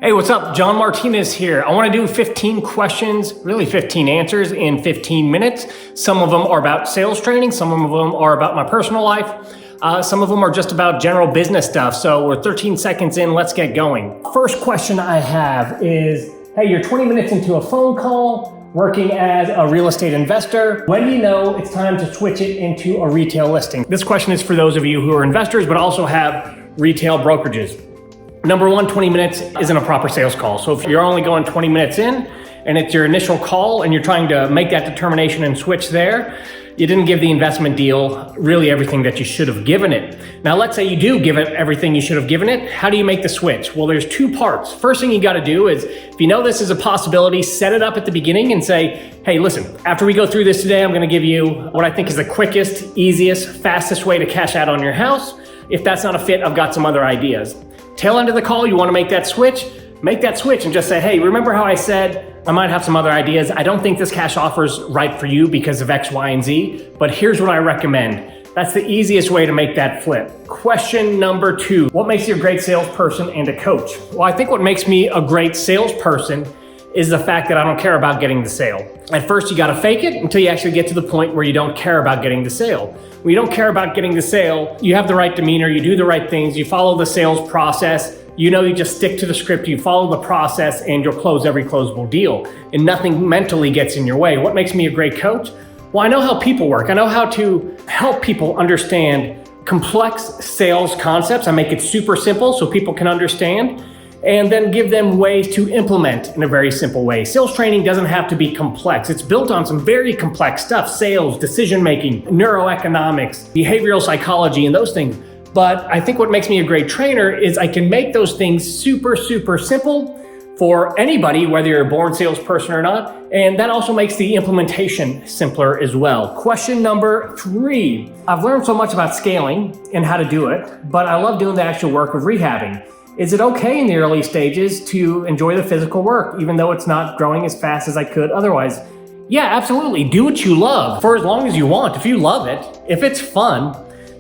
Hey, what's up? John Martinez here. I want to do 15 questions, really 15 answers in 15 minutes. Some of them are about sales training. Some of them are about my personal life. Some of them are just about general business stuff. So we're 13 seconds in, let's get going. First question I have is, hey, you're 20 minutes into a phone call, working as a real estate investor. When do you know it's time to switch it into a retail listing? This question is for those of you who are investors, but also have retail brokerages. Number one, 20 minutes isn't a proper sales call. So if you're only going 20 minutes in and it's your initial call and you're trying to make that determination and switch there, you didn't give the investment deal really everything that you should have given it. Now, let's say you do give it everything you should have given it. How do you make the switch? Well, there's two parts. First thing you got to do is, if you know this is a possibility, set it up at the beginning and say, hey, listen, after we go through this today, I'm going to give you what I think is the quickest, easiest, fastest way to cash out on your house. If that's not a fit, I've got some other ideas. Tail end of the call, you want to make that switch and just say, hey, remember how I said I might have some other ideas? I don't think this cash offer is right for you because of X, Y, and Z, but here's what I recommend. That's the easiest way to make that flip. Question number two, what makes you a great salesperson and a coach? Well, I think what makes me a great salesperson is the fact that I don't care about getting the sale. At first, you got to fake it until you actually get to the point where you don't care about getting the sale. When you don't care about getting the sale, you have the right demeanor, you do the right things, you follow the sales process, you just stick to the script, you follow the process, and you'll close every closable deal. And nothing mentally gets in your way. What makes me a great coach? Well, I know how people work. I know how to help people understand complex sales concepts. I make it super simple so people can understand, and then give them ways to implement in a very simple way. Sales training doesn't have to be complex. It's built on some very complex stuff: sales, decision-making, neuroeconomics, behavioral psychology, and those things. But I think what makes me a great trainer is I can make those things super, super simple for anybody, whether you're a born salesperson or not. And that also makes the implementation simpler as well. Question number three. I've learned so much about scaling and how to do it, but I love doing the actual work of rehabbing. Is it okay in the early stages to enjoy the physical work, even though it's not growing as fast as I could otherwise? Yeah, absolutely. Do what you love for as long as you want. If you love it, if it's fun,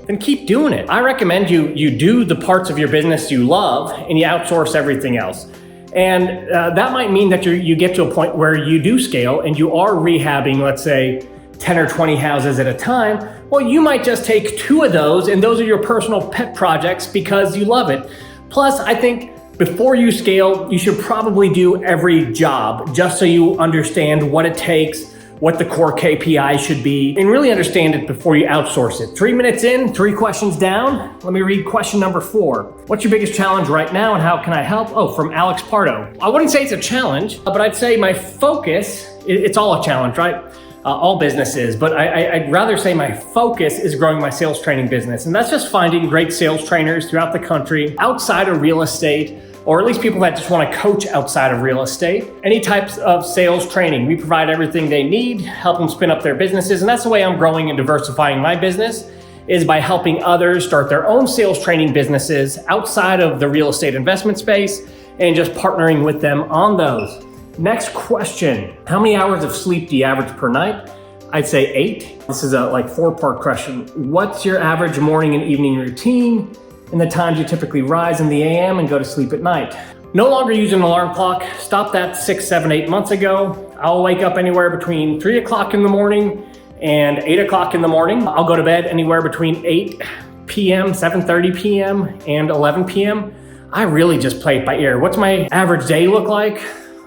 then keep doing it. I recommend you do the parts of your business you love and you outsource everything else. And that might mean that you get to a point where you do scale and you are rehabbing, let's say, 10 or 20 houses at a time. Well, you might just take 2 of those, and those are your personal pet projects because you love it. Plus, I think before you scale, you should probably do every job just so you understand what it takes, what the core KPI should be, and really understand it before you outsource it. 3 minutes in, 3 questions down. Let me read question number 4. What's your biggest challenge right now and how can I help? Oh, from Alex Pardo. I wouldn't say it's a challenge, but I'd say my focus, it's all a challenge, right? All businesses, but I'd rather say my focus is growing my sales training business. And that's just finding great sales trainers throughout the country, outside of real estate, or at least people that just want to coach outside of real estate. Any types of sales training. We provide everything they need, help them spin up their businesses. And that's the way I'm growing and diversifying my business, is by helping others start their own sales training businesses outside of the real estate investment space and just partnering with them on those. Next question. How many hours of sleep do you average per night? I'd say 8. This is a 4-part question. What's your average morning and evening routine? And the times you typically rise in the AM and go to sleep at night. No longer use an alarm clock. Stopped that 6, 7, 8 months ago. I'll wake up anywhere between 3 o'clock in the morning and 8 o'clock in the morning. I'll go to bed anywhere between 8 p.m., 7:30 p.m. and 11 p.m. I really just play it by ear. What's my average day look like?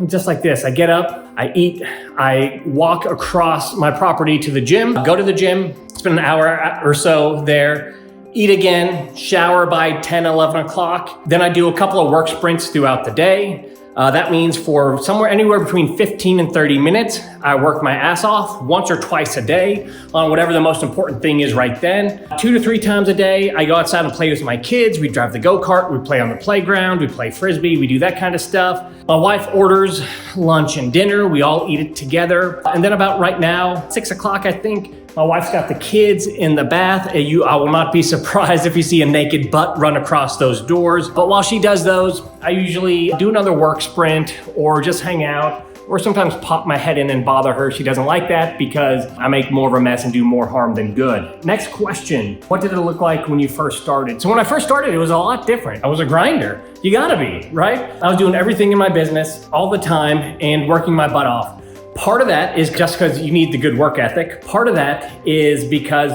Just like this. I get up, I eat, I walk across my property to the gym, go to the gym, spend an hour or so there, eat again, shower by 10, 11 o'clock. Then I do a couple of work sprints throughout the day. That means for anywhere between 15 and 30 minutes, I work my ass off once or twice a day on whatever the most important thing is right then. 2 to 3 times a day, I go outside and play with my kids. We drive the go-kart, we play on the playground, we play Frisbee, we do that kind of stuff. My wife orders lunch and dinner, we all eat it together. And then about right now, 6 o'clock, I think, my wife's got the kids in the bath. I will not be surprised if you see a naked butt run across those doors. But while she does those, I usually do another work sprint or just hang out, or sometimes pop my head in and bother her. She doesn't like that because I make more of a mess and do more harm than good. Next question. What did it look like when you first started? So when I first started, it was a lot different. I was a grinder. You gotta be, right? I was doing everything in my business all the time and working my butt off. Part of that is just because you need the good work ethic. Part of that is because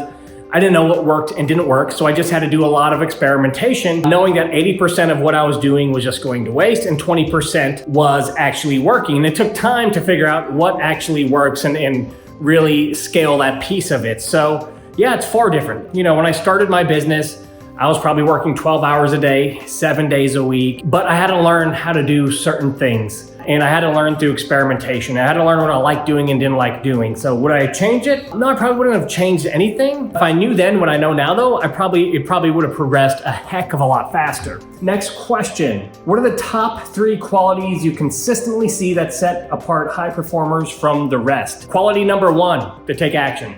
I didn't know what worked and didn't work, so I just had to do a lot of experimentation, knowing that 80% of what I was doing was just going to waste and 20% was actually working. And it took time to figure out what actually works and really scale that piece of it. So yeah, it's far different. You know, when I started my business, I was probably working 12 hours a day, 7 days a week, but I had to learn how to do certain things. And I had to learn through experimentation. I had to learn what I liked doing and didn't like doing. So would I change it? No, I probably wouldn't have changed anything. If I knew then what I know now though, it probably would have progressed a heck of a lot faster. Next question. What are the top 3 qualities you consistently see that set apart high performers from the rest? Quality number 1, to take action.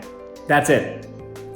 That's it.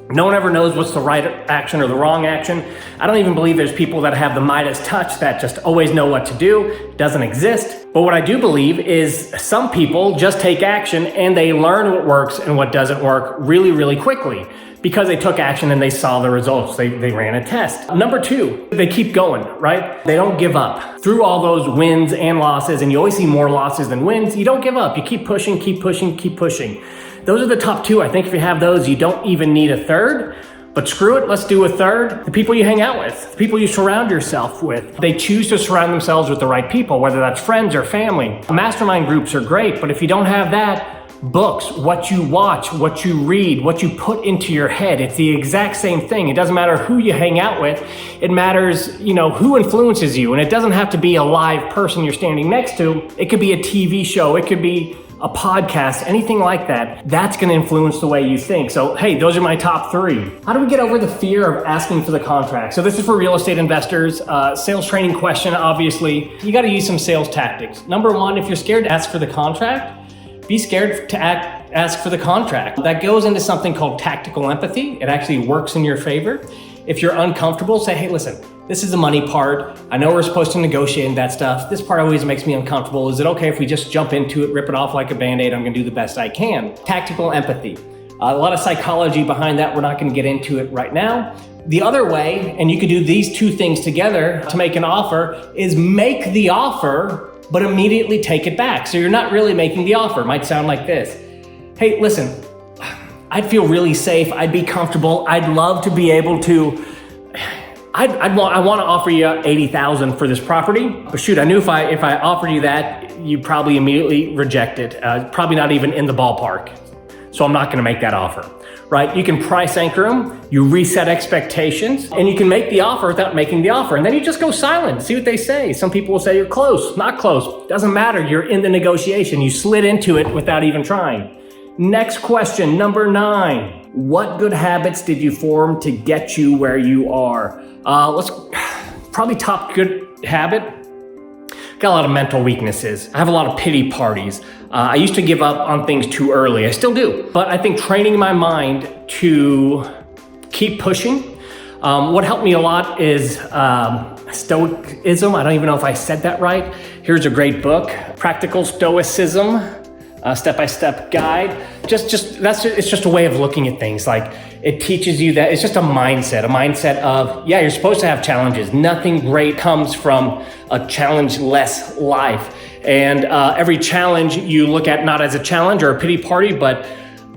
No one ever knows what's the right action or the wrong action. I don't even believe there's people that have the Midas touch that just always know what to do. It doesn't exist. But what I do believe is some people just take action and they learn what works and what doesn't work really, really quickly because they took action and they saw the results. They ran a test. Number 2, they keep going, right? They don't give up. Through all those wins and losses, and you always see more losses than wins, you don't give up. You keep pushing, keep pushing, keep pushing. Those are the top 2. I think if you have those, you don't even need a third, but screw it, let's do a third. The people you hang out with, the people you surround yourself with, they choose to surround themselves with the right people, whether that's friends or family. Mastermind groups are great, but if you don't have that, books, what you watch, what you read, what you put into your head, it's the exact same thing. It doesn't matter who you hang out with. It matters, you know, who influences you. And it doesn't have to be a live person you're standing next to. It could be a TV show. It could be a podcast, anything like that. That's going to influence the way you think. So, hey, those are my top 3. How do we get over the fear of asking for the contract? So this is for real estate investors. Sales training question, obviously. You got to use some sales tactics. Number 1, if you're scared to ask for the contract, be scared to ask for the contract. That goes into something called tactical empathy. It actually works in your favor. If you're uncomfortable, say, hey, listen, this is the money part. I know we're supposed to negotiate and that stuff. This part always makes me uncomfortable. Is it okay if we just jump into it, rip it off like a Band-Aid? I'm gonna do the best I can. Tactical empathy. A lot of psychology behind that. We're not gonna get into it right now. The other way, and you could do these 2 things together to make an offer, is make the offer, but immediately take it back. So you're not really making the offer. It might sound like this. Hey, listen, I'd feel really safe. I'd be comfortable. I'd love to be able to, I want to offer you $80,000 for this property, but shoot, I knew if I offered you that, you'd probably immediately reject it. Probably not even in the ballpark. So I'm not going to make that offer, right? You can price anchor them, you reset expectations, and you can make the offer without making the offer. And then you just go silent, see what they say. Some people will say you're close, not close. Doesn't matter, you're in the negotiation. You slid into it without even trying. Next question, number 9. What good habits did you form to get you where you are? Probably top good habit. Got a lot of mental weaknesses. I have a lot of pity parties. I used to give up on things too early. I still do. But I think training my mind to keep pushing. What helped me a lot is Stoicism. I don't even know if I said that right. Here's a great book, Practical Stoicism. Step-by-step guide. It's just a way of looking at things. Like, it teaches you that it's just a mindset of, yeah, you're supposed to have challenges. Nothing great comes from a challenge-less life. And every challenge you look at not as a challenge or a pity party, but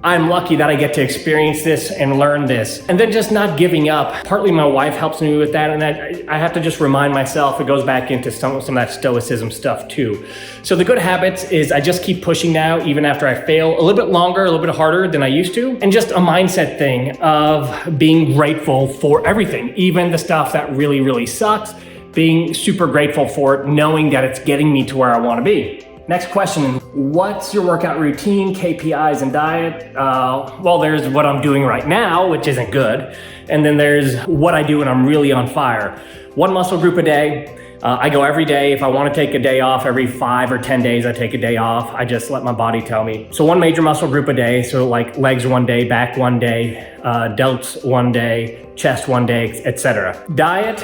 I'm lucky that I get to experience this and learn this. And then just not giving up. Partly my wife helps me with that, and I have to just remind myself, it goes back into some of that stoicism stuff too. So the good habits is I just keep pushing now, even after I fail, a little bit longer, a little bit harder than I used to. And just a mindset thing of being grateful for everything, even the stuff that really, really sucks, being super grateful for it, knowing that it's getting me to where I want to be. Next question, what's your workout routine, KPIs, and diet? Well, there's what I'm doing right now, which isn't good. And then there's what I do when I'm really on fire. 1 muscle group a day. I go every day. If I want to take a day off, every 5 or 10 days, I take a day off. I just let my body tell me. So 1 major muscle group a day. So like legs 1 day, back 1 day, delts 1 day, chest 1 day, etc. Diet,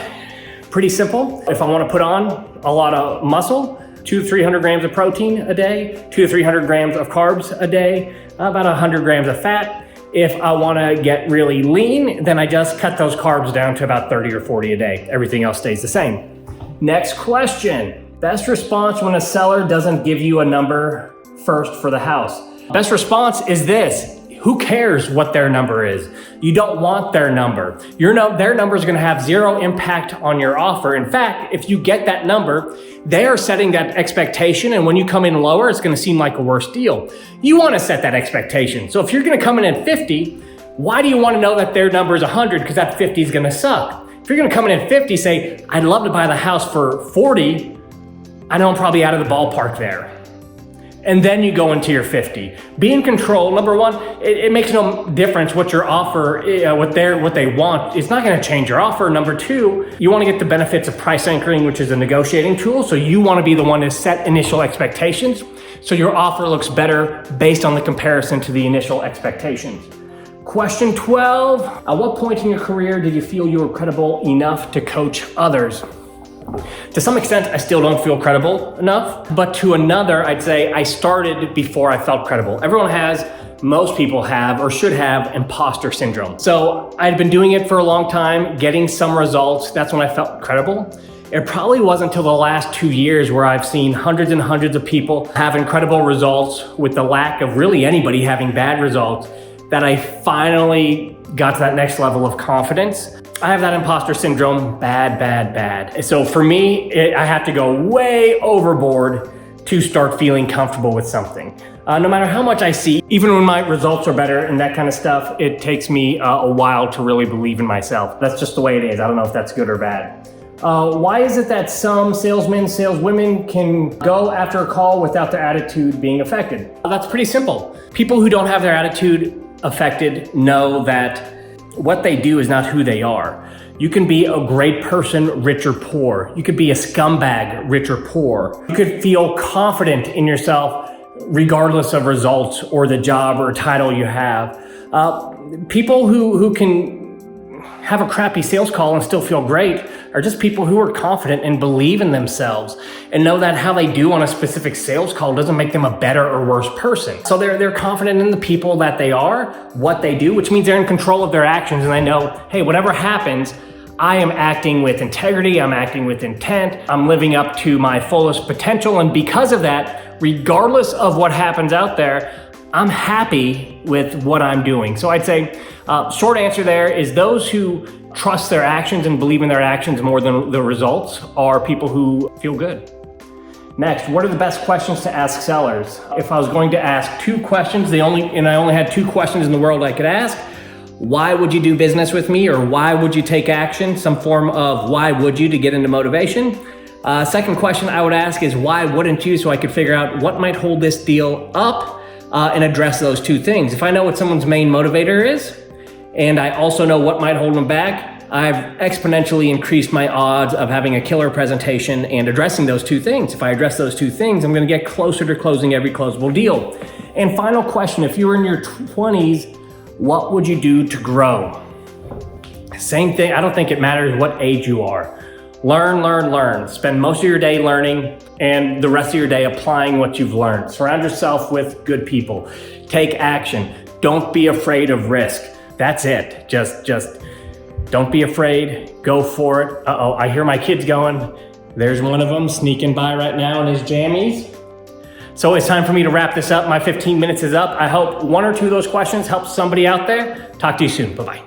pretty simple. If I want to put on a lot of muscle, 200 to 300 grams of protein a day, 200 to 300 grams of carbs a day, about 100 grams of fat. If I want to get really lean, then I just cut those carbs down to about 30 or 40 a day. Everything else stays the same. Next question. Best response when a seller doesn't give you a number first for the house. Best response is this. Who cares what their number is? You don't want their number. Their number is gonna have zero impact on your offer. In fact, if you get that number, they are setting that expectation, and when you come in lower, it's gonna seem like a worse deal. You wanna set that expectation. So if you're gonna come in at 50, why do you wanna know that their number is 100? Because that 50 is gonna suck. If you're gonna come in at 50, say, I'd love to buy the house for 40, I know I'm probably out of the ballpark there. And then you go into your 50. Be in control. Number one, it makes no difference what your offer, what they want. It's not gonna change your offer. Number two, you wanna get the benefits of price anchoring, which is a negotiating tool. So you wanna be the one to set initial expectations. So your offer looks better based on the comparison to the initial expectations. Question 12, at what point in your career did you feel you were credible enough to coach others? To some extent, I still don't feel credible enough, but to another, I'd say I started before I felt credible. Most people have or should have imposter syndrome. So I'd been doing it for a long time, getting some results. That's when I felt credible. It probably wasn't until the last 2 years where I've seen hundreds and hundreds of people have incredible results with the lack of really anybody having bad results that I finally got to that next level of confidence. I have that imposter syndrome, bad. So for me, I have to go way overboard to start feeling comfortable with something. No matter how much I see, even when my results are better and that kind of stuff, it takes me a while to really believe in myself. That's just the way it is. I don't know if that's good or bad. Why is it that some salesmen, saleswomen can go after a call without their attitude being affected? That's pretty simple. People who don't have their attitude affected know that what they do is not who they are. You can be a great person, rich or poor. You could be a scumbag, rich or poor. You could feel confident in yourself regardless of results or the job or title you have. People who can have a crappy sales call and still feel great are just people who are confident and believe in themselves and know that how they do on a specific sales call doesn't make them a better or worse person. So they're confident in the people that they are, what they do, which means they're in control of their actions, and they know, hey, whatever happens, I am acting with integrity, I'm acting with intent, I'm living up to my fullest potential, and because of that, regardless of what happens out there, I'm happy with what I'm doing. So I'd say, short answer there is those who trust their actions and believe in their actions more than the results are people who feel good. Next, what are the best questions to ask sellers? If I was going to ask 2 questions, I only had 2 questions in the world I could ask. Why would you do business with me? Or why would you take action? Some form of why would you to get into motivation. Second question I would ask is why wouldn't you? So I could figure out what might hold this deal up and address those 2 things. If I know what someone's main motivator is, and I also know what might hold them back, I've exponentially increased my odds of having a killer presentation and addressing those 2 things. If I address those 2 things, I'm gonna get closer to closing every closable deal. And final question, if you were in your 20s, what would you do to grow? Same thing, I don't think it matters what age you are. Learn. Spend most of your day learning and the rest of your day applying what you've learned. Surround yourself with good people. Take action. Don't be afraid of risk. That's it. Just don't be afraid. Go for it. Uh-oh, I hear my kids going. There's one of them sneaking by right now in his jammies. So it's time for me to wrap this up. My 15 minutes is up. I hope 1 or 2 of those questions help somebody out there. Talk to you soon. Bye-bye.